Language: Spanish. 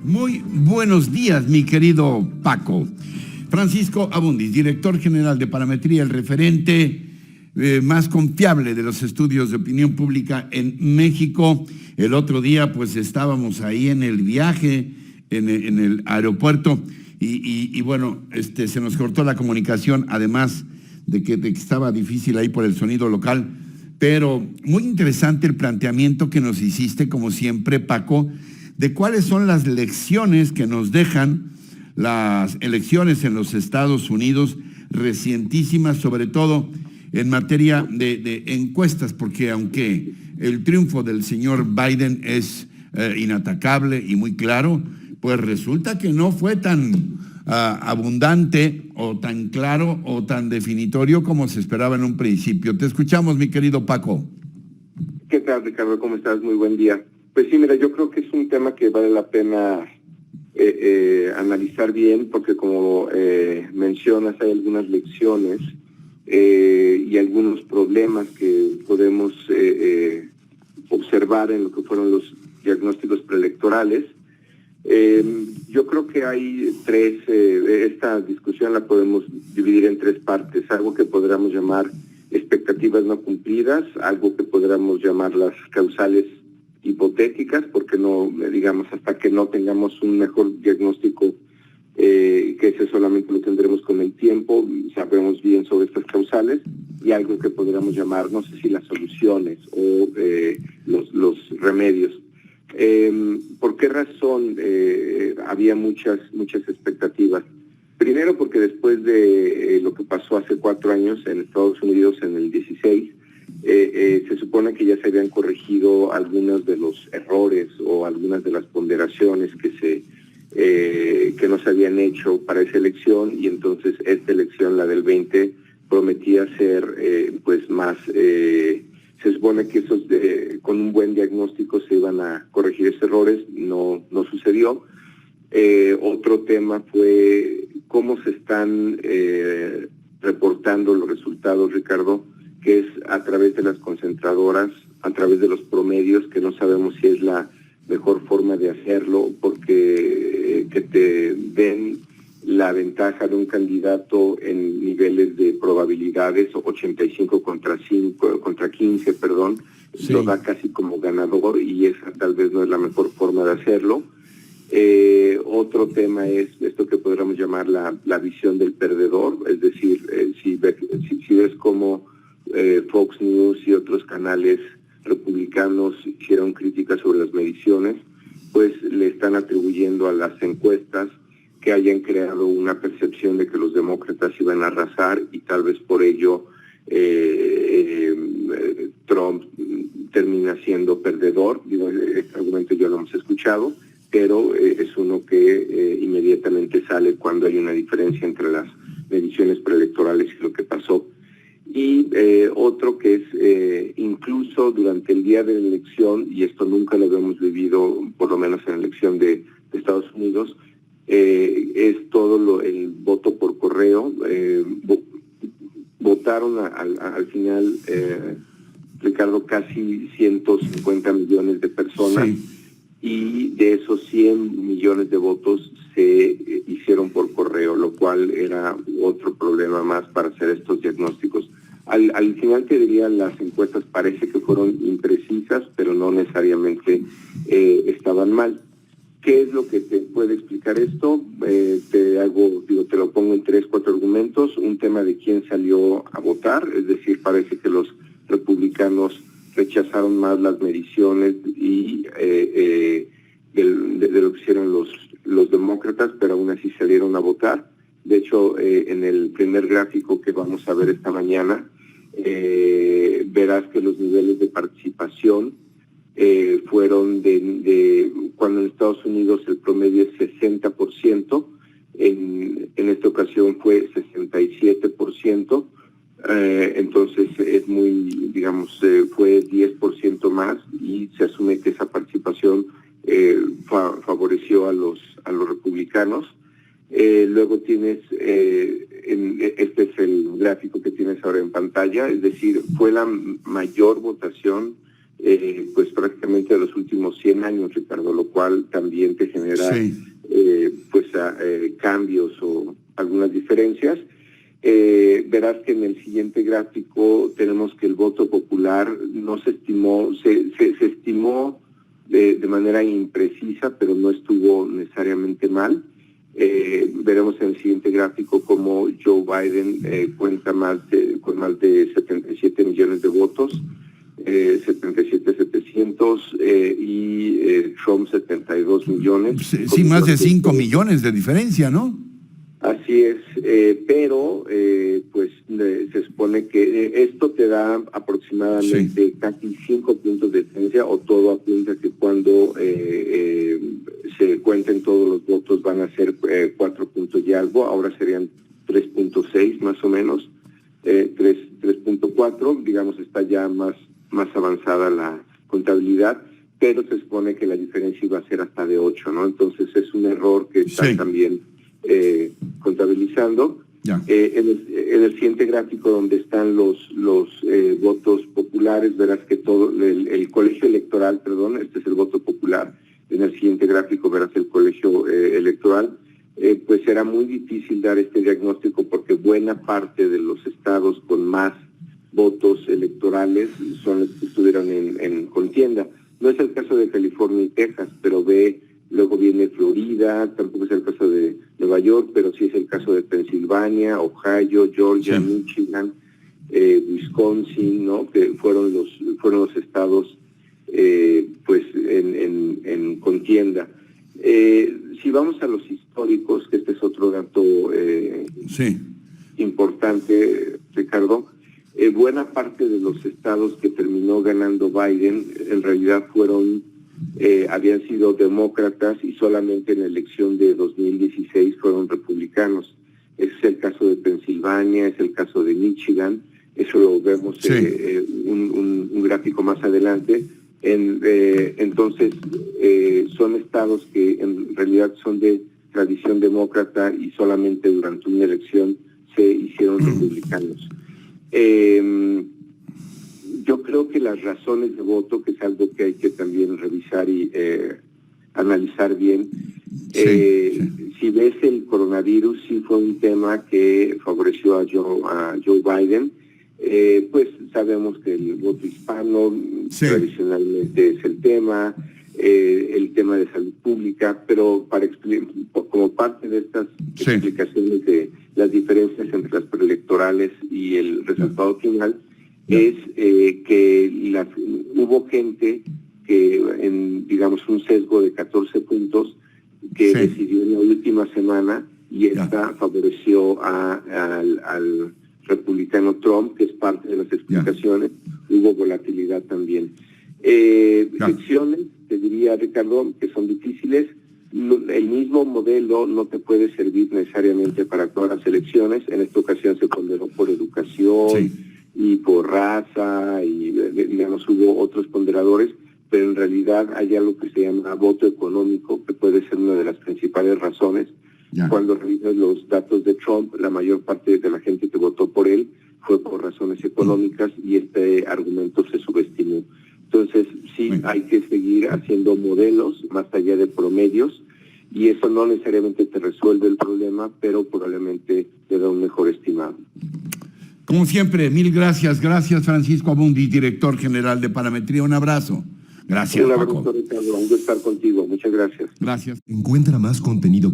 Muy buenos días, mi querido Paco. Francisco Abundis, director general de Parametría, el referente más confiable de los estudios de opinión pública en México. El otro día, pues, estábamos ahí en el viaje, en el aeropuerto, y bueno, se nos cortó la comunicación, además de que estaba difícil ahí por el sonido local. Pero muy interesante el planteamiento que nos hiciste, como siempre, Paco, de cuáles son las lecciones que nos dejan las elecciones en los Estados Unidos, recientísimas, sobre todo en materia de encuestas, porque aunque el triunfo del señor Biden es inatacable y muy claro, pues resulta que no fue tan abundante o tan claro o tan definitorio como se esperaba en un principio. Te escuchamos, mi querido Paco. ¿Qué tal, Ricardo? ¿Cómo estás? Muy buen día. Pues sí, mira, yo creo que es un tema que vale la pena analizar bien, porque como mencionas, hay algunas lecciones y algunos problemas que podemos observar en lo que fueron los diagnósticos preelectorales. Yo creo que hay tres, esta discusión la podemos dividir en tres partes: algo que podríamos llamar expectativas no cumplidas, algo que podríamos llamar las causales hipotéticas, porque no, digamos, hasta que no tengamos un mejor diagnóstico, que ese solamente lo tendremos con el tiempo, sabremos bien sobre estas causales, y algo que podríamos llamar, no sé si las soluciones o los remedios. ¿Por qué razón había muchas expectativas? Primero, porque después de lo que pasó hace 4 años en Estados Unidos, en el 16, se supone que ya se habían corregido algunos de los errores o algunas de las ponderaciones que no se habían hecho para esa elección, y entonces esta elección, la del 20, prometía ser pues más... se supone que esos con un buen diagnóstico se iban a corregir esos errores. No sucedió. Otro tema fue cómo se están reportando los resultados, Ricardo, que es a través de las concentradoras, a través de los promedios, que no sabemos si es la mejor forma de hacerlo, porque que te den la ventaja de un candidato en niveles de probabilidades, 85 contra 15, sí, lo da casi como ganador, y esa tal vez no es la mejor forma de hacerlo. Otro tema es esto que podríamos llamar la visión del perdedor, es decir, si ves cómo Fox News y otros canales republicanos hicieron críticas sobre las mediciones, pues le están atribuyendo a las encuestas que hayan creado una percepción de que los demócratas iban a arrasar, y tal vez por ello Trump termina siendo perdedor. Digo, este argumento ya lo hemos escuchado, pero es uno que inmediatamente sale cuando hay una diferencia entre las mediciones preelectorales y lo que pasó. Y otro que es incluso durante el día de la elección, y esto nunca lo habíamos vivido, por lo menos en la elección de Estados Unidos, es todo el voto por correo. Votaron al final, Ricardo, casi 150 millones de personas, sí, y de esos 100 millones de votos se hicieron por correo, lo cual era otro problema más para hacer estos diagnósticos. Al final te diría, las encuestas parece que fueron imprecisas, pero no necesariamente estaban mal. ¿Qué es lo que te puede explicar esto? Te lo pongo en 3, 4 argumentos. Un tema de quién salió a votar, es decir, parece que los republicanos rechazaron más las mediciones y de lo que hicieron los demócratas, pero aún así salieron a votar. De hecho, en el primer gráfico que vamos a ver esta mañana, verás que los niveles de participación fueron cuando en Estados Unidos el promedio es 60%, en esta ocasión fue 67%, entonces es muy, digamos, fue 10% más, y se asume que esa participación favoreció a los republicanos. Luego tienes, este es el gráfico que tienes ahora en pantalla, es decir, fue la mayor votación pues prácticamente de los últimos 100 años, Ricardo, lo cual también te genera cambios o algunas diferencias. Verás que en el siguiente gráfico tenemos que el voto popular no se estimó, se estimó de manera imprecisa, pero no estuvo necesariamente mal. Veremos en el siguiente gráfico cómo Joe Biden cuenta con más de 77 millones de votos, 77,700 y Trump 72 millones. Sí, más de 5 millones de diferencia, ¿no? Así es, pero se supone que esto te da aproximadamente casi 5 puntos de diferencia, o todo apunta que cuando se cuenten todos los votos van a ser 4 puntos y algo, ahora serían 3.6 más o menos, 3.4, digamos, está ya más avanzada la contabilidad, pero se supone que la diferencia iba a ser hasta de 8, ¿no? Entonces es un error que está también contabilizando. En el siguiente gráfico, donde están los votos populares, verás que todo el colegio electoral, este es el voto popular. En el siguiente gráfico verás el colegio electoral. Pues será muy difícil dar este diagnóstico porque buena parte de los estados con más votos electorales son los que estuvieron en contienda. No es el caso de California y Texas, pero luego viene Florida, tampoco es el caso de Nueva York, pero sí es el caso de Pensilvania, Ohio, Georgia, Michigan, Wisconsin, ¿no? Que fueron los estados en contienda. Si vamos a los históricos, que este es otro dato importante, Ricardo, buena parte de los estados que terminó ganando Biden en realidad habían sido demócratas y solamente en la elección de 2016 fueron republicanos. Ese es el caso de Pensilvania, es el caso de Michigan, eso lo vemos un gráfico más adelante. Entonces, son estados que en realidad son de tradición demócrata y solamente durante una elección se hicieron republicanos. Yo creo que las razones de voto, que es algo que hay que también revisar y analizar bien, si ves el coronavirus, sí fue un tema que favoreció a Joe Biden. Pues sabemos que el voto hispano tradicionalmente es el tema de salud pública, pero como parte de estas explicaciones de las diferencias entre las preelectorales y el resultado final, es que hubo gente que digamos un sesgo de 14 puntos que decidió en la última semana y esta favoreció al republicano Trump, que es parte de las explicaciones. Hubo volatilidad también. Elecciones, te diría, Ricardo, que son difíciles. El mismo modelo no te puede servir necesariamente para todas las elecciones. En esta ocasión se ponderó por educación y por raza, y digamos hubo otros ponderadores, pero en realidad hay algo que se llama voto económico, que puede ser una de las principales razones. Cuando revisas los datos de Trump, la mayor parte de la gente que votó por él fue por razones económicas y este argumento se subestimó. Entonces, hay que seguir haciendo modelos más allá de promedios, y eso no necesariamente te resuelve el problema, pero probablemente te da un mejor estimado. Como siempre, mil gracias. Gracias, Francisco Abundi, director general de Parametría. Un abrazo. Gracias, Un abrazo, Ricardo. Un gusto estar contigo. Muchas gracias. Gracias. Encuentra más contenido